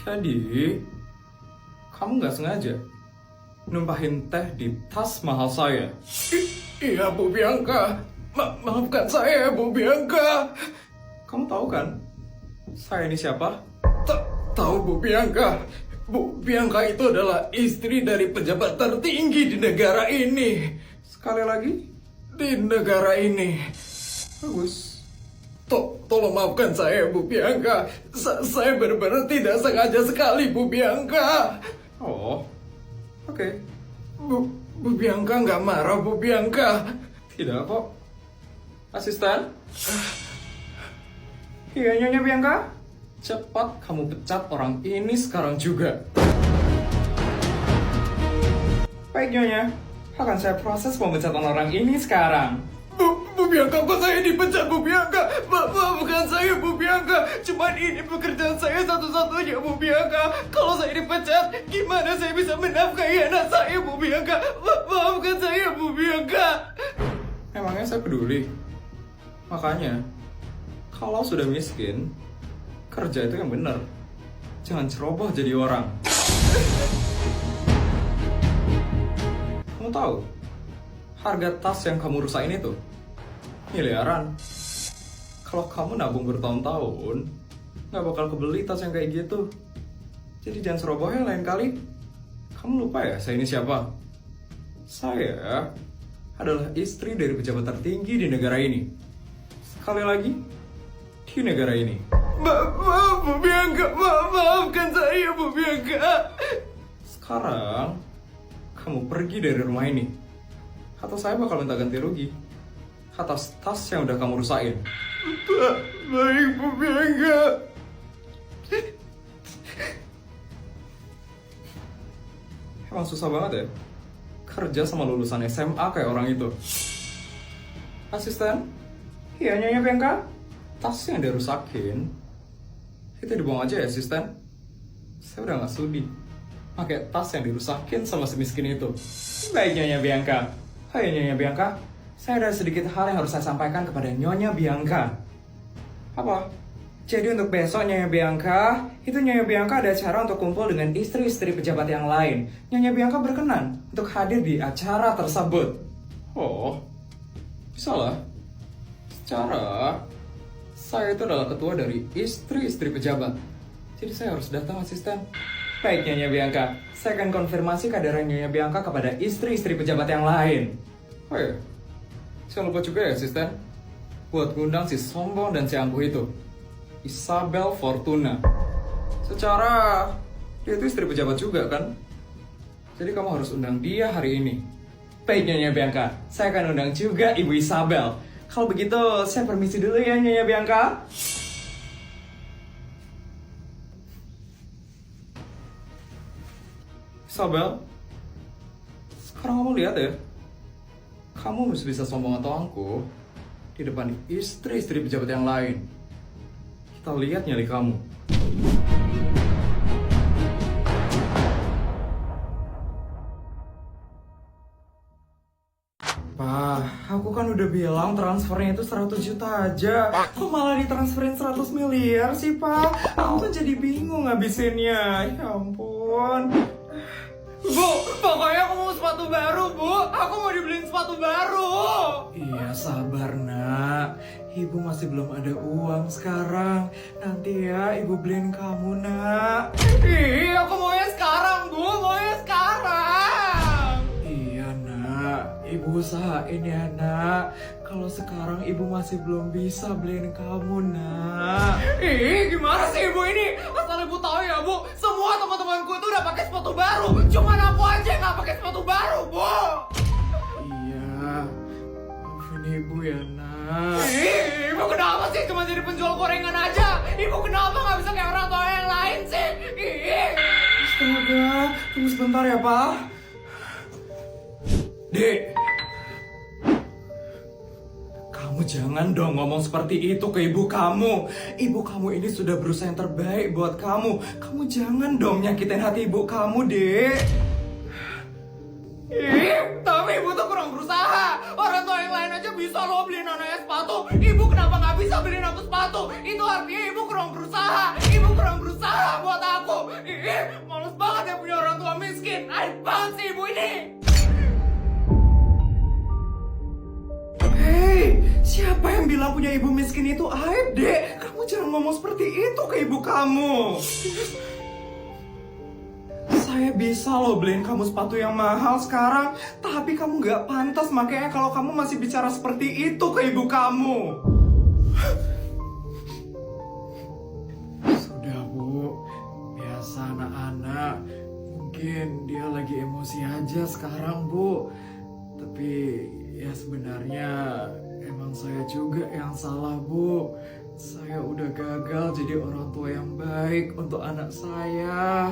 Jadi, kamu nggak sengaja numpahin teh di tas mahal saya? Iya, Bu Bianca. Maafkan saya, Bu Bianca. Kamu tahu kan, saya ini siapa? Tahu, Bu Bianca. Bu Bianca itu adalah istri dari pejabat tertinggi di negara ini. Sekali lagi, Di negara ini. bagus. Tolong maafkan saya, Bu Bianca. Saya benar-benar tidak sengaja sekali, Bu Bianca. Oh, oke. Bu Bianca nggak marah, Bu Bianca. Tidak kok. Asisten? Iya, Nyonya Bianca? Cepat kamu pecat orang ini sekarang juga. Baik, Nyonya. Akan saya proses pemecatan orang ini sekarang. Bu Bianca, kok saya dipecat, Bu Bianca? Bukan saya, Bu Bianca. Cuman ini pekerjaan saya satu-satunya, Bu Bianca. Kalau saya dipecat, gimana saya bisa menafkahi anak saya, Bu Bianca? Maafkan saya, Bu Bianca. Emangnya saya peduli? Makanya, kalau sudah miskin, kerja itu yang benar. Jangan ceroboh jadi orang. Kamu tahu, harga tas yang kamu rusak ini tuh miliaran. Kalau kamu nabung bertahun-tahun, nggak bakal kebeli tas yang kayak gitu. Jadi jangan ceroboh ya lain kali. Kamu lupa ya saya ini siapa? Saya adalah istri dari pejabat tertinggi di negara ini. Sekali lagi, di negara ini. Maaf, Bu Bianca. Maafkan saya, Bu Bianca. Sekarang, kamu pergi dari rumah ini. Atau saya bakal minta ganti rugi atas tas yang udah kamu rusakin. Baik, Bu Bianca. Emang susah banget ya kerja sama lulusan SMA kayak orang itu. Asisten? Iya, Nyonya Bianca? Tas yang dia rusakin itu dibuang aja ya, asisten. Saya udah gak sudi pakai tas yang dirusakin sama si miskin itu. Baik, Nyonya Bianca. Hai, Nyonya Bianca. Saya ada sedikit hal yang harus saya sampaikan kepada Nyonya Bianca. Apa? Jadi untuk besok, Nyonya Bianca, itu Nyonya Bianca ada acara untuk kumpul dengan istri-istri pejabat yang lain. Nyonya Bianca berkenan untuk hadir di acara tersebut. Oh, bisa lah. Secara, saya itu adalah ketua dari istri-istri pejabat. Jadi saya harus datang, asisten. Baik, Nyonya Bianca. Saya akan konfirmasi kehadiran Nyonya Bianca kepada istri-istri pejabat yang lain. Oh iya, jangan lupa juga ya, asisten, buat ngundang si sombong dan si angkuh itu, Isabel Fortuna. Secara, dia itu istri pejabat juga kan? Jadi kamu harus undang dia hari ini. Baik, Nyonya Bianca. Saya akan undang juga Ibu Isabel. Kalau begitu, saya permisi dulu ya, Nyonya Bianca. Isabel, sekarang kamu lihat ya. Kamu harus bisa sombong atau angkuh di depan istri-istri pejabat yang lain. Kita lihat nyali kamu. Pak, aku kan udah bilang transfernya itu 100 juta aja. Kok malah ditransferin 100 miliar sih, Pak? Aku tuh jadi bingung ngabisinnya. Ya ampun. Bu, pokoknya aku mau sepatu baru, Bu. Aku mau dibeliin sepatu baru. Iya, sabar, Nak. Ibu masih belum ada uang sekarang. Nanti ya, Ibu beliin kamu, Nak. Ih, aku maunya sekarang, Bu. Maunya sekarang. Iya, Nak. Ibu usahain ya, Nak. Kalau sekarang Ibu masih belum bisa beliin kamu, Nak. Ih, gimana sih Ibu ini? Asal Ibu tahu ya, Bu. Semua teman-temanku itu udah pakai sepatu baru. Cuman aku aja yang nggak pakai sepatu baru, Bu. Iya. Maafin Ibu ya, Nak. Ih, Ibu kenapa sih cuma jadi penjual gorengan aja? Ibu kenapa nggak bisa kayak orang tua yang lain sih? Ih. Astaga, tunggu sebentar ya, Pak. Dek, kamu jangan dong ngomong seperti itu ke ibu kamu. Ibu kamu ini sudah berusaha yang terbaik buat kamu. Kamu jangan dong nyakitin hati ibu kamu, Dek. Ih, tapi Ibu tuh kurang berusaha. Orang tua yang lain aja bisa loh beliin anaknya sepatu. Ibu kenapa nggak bisa beliin aku sepatu? Itu artinya Ibu kurang berusaha. Ibu kurang berusaha buat aku. Siapa yang bilang punya ibu miskin itu aib, Dek? Kamu jangan ngomong seperti itu ke ibu kamu. Saya bisa loh beliin kamu sepatu yang mahal sekarang, tapi kamu gak pantas makanya kalau kamu masih bicara seperti itu ke ibu kamu. Sudah, Bu. Biasa anak-anak. Mungkin dia lagi emosi aja sekarang, Bu. Tapi ya sebenarnya emang saya juga yang salah, Bu. Saya udah gagal jadi orang tua yang baik untuk anak saya.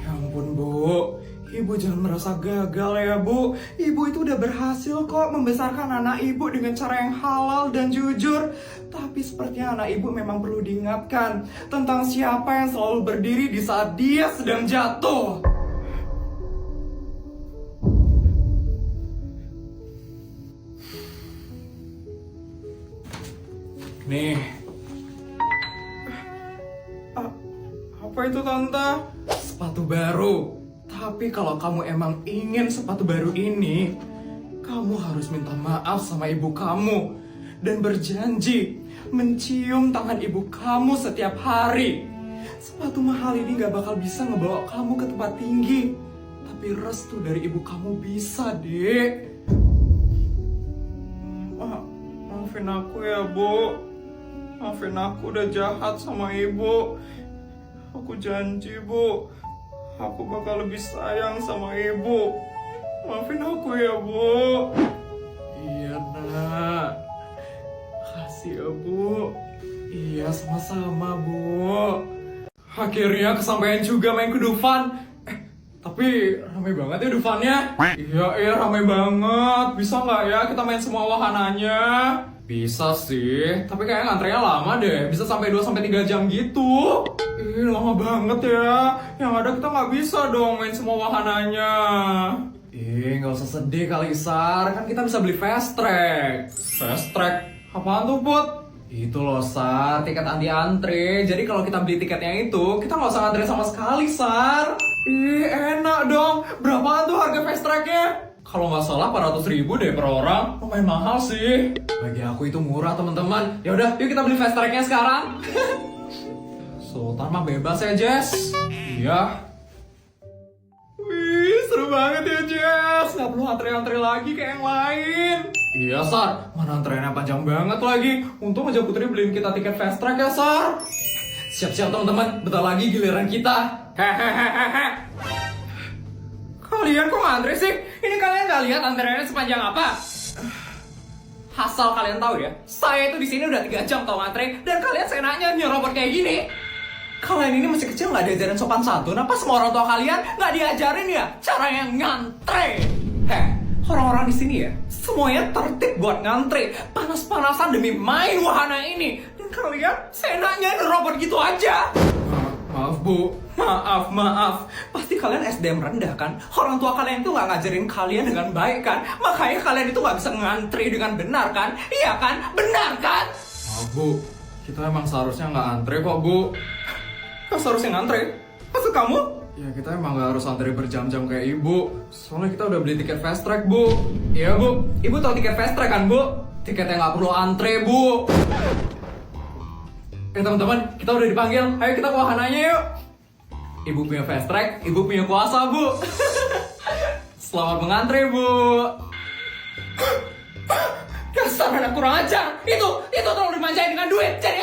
Ya ampun, Bu. Ibu jangan merasa gagal ya, Bu. Ibu itu udah berhasil kok membesarkan anak ibu dengan cara yang halal dan jujur. Tapi sepertinya anak ibu memang perlu diingatkan tentang siapa yang selalu berdiri di saat dia sedang jatuh. Nih. Apa itu, Tante? Sepatu baru. Tapi kalau kamu emang ingin sepatu baru ini, kamu harus minta maaf sama ibu kamu dan berjanji mencium tangan ibu kamu setiap hari. Sepatu mahal ini gak bakal bisa ngebawa kamu ke tempat tinggi, tapi restu dari ibu kamu bisa, Dek. Maafin aku ya, Bu. Maafin aku udah jahat sama ibu. Aku janji, Bu, aku bakal lebih sayang sama ibu. Maafin aku ya, Bu. Iya, Nak. Makasih ya, Bu. Iya, sama-sama, Bu. Akhirnya kesampaian juga main ke Dufan. Tapi ramai banget ya Dufannya. Iya, ramai banget. Bisa nggak ya kita main semua wahananya? Bisa sih, tapi kayaknya ngantrinya lama deh. Bisa sampai 2-3 jam gitu. Lama banget ya. Yang ada kita nggak bisa dong main semua wahananya. Nggak usah sedih kali, Sar. Kan kita bisa beli fast track. Fast track? Apaan tuh, Put? Itu loh, Sar, tiket anti antre. Jadi kalau kita beli tiketnya itu, kita nggak usah ngantri sama sekali, Sar. Enak dong. Berapaan tuh harga fast tracknya? Kalau nggak salah 400.000 deh per orang. Lumayan mahal sih. Bagi aku itu murah, teman-teman. Ya udah, yuk kita beli fast tracknya sekarang. Sultan mah bebas ya, Jess. Iya. Wih, seru banget ya, Jess. Nggak perlu antri-antri lagi kayak yang lain. Iya, Sar. Mana antreannya panjang banget lagi. Untung aja Putri beliin kita tiket fast track ya, Sar. Siap-siap, teman-teman. Bentar lagi giliran kita. Hehehehe. Kalian kok ngantri sih? Ini kalian nggak lihat antreannya sepanjang apa? Asal kalian tahu ya, saya itu di sini udah 3 jam tau ngantri, dan kalian seenaknya nyerobot kayak gini. Kalian ini masih kecil nggak diajarin sopan santun? Apa semua orang tua kalian nggak diajarin ya cara yang ngantri? Orang-orang di sini ya, semuanya tertib buat ngantri, panas-panasan demi main wahana ini. Dan kalian seenaknya nyerobot gitu aja. Maaf, Bu. Maaf. Pasti kalian SDM rendah kan? Orang tua kalian itu nggak ngajarin kalian dengan baik kan? Makanya kalian itu nggak bisa ngantri dengan benar kan? Iya kan? Benar kan? Maaf, Bu. Kita emang seharusnya nggak antri kok, Bu. Kan seharusnya ngantri? Maksud kamu? Ya kita emang nggak harus antri berjam-jam kayak Ibu. Soalnya kita udah beli tiket fast track, Bu. Iya, Bu. Ibu tahu tiket fast track kan, Bu? Tiket yang nggak perlu antri, Bu. Teman-teman, kita udah dipanggil. Ayo kita ke wahananya yuk. Ibu punya fast track, Ibu punya kuasa, Bu. Selamat mengantri, Bu. Dasar anak kurang ajar. Itu terlalu dimanjain dengan duit. Jadi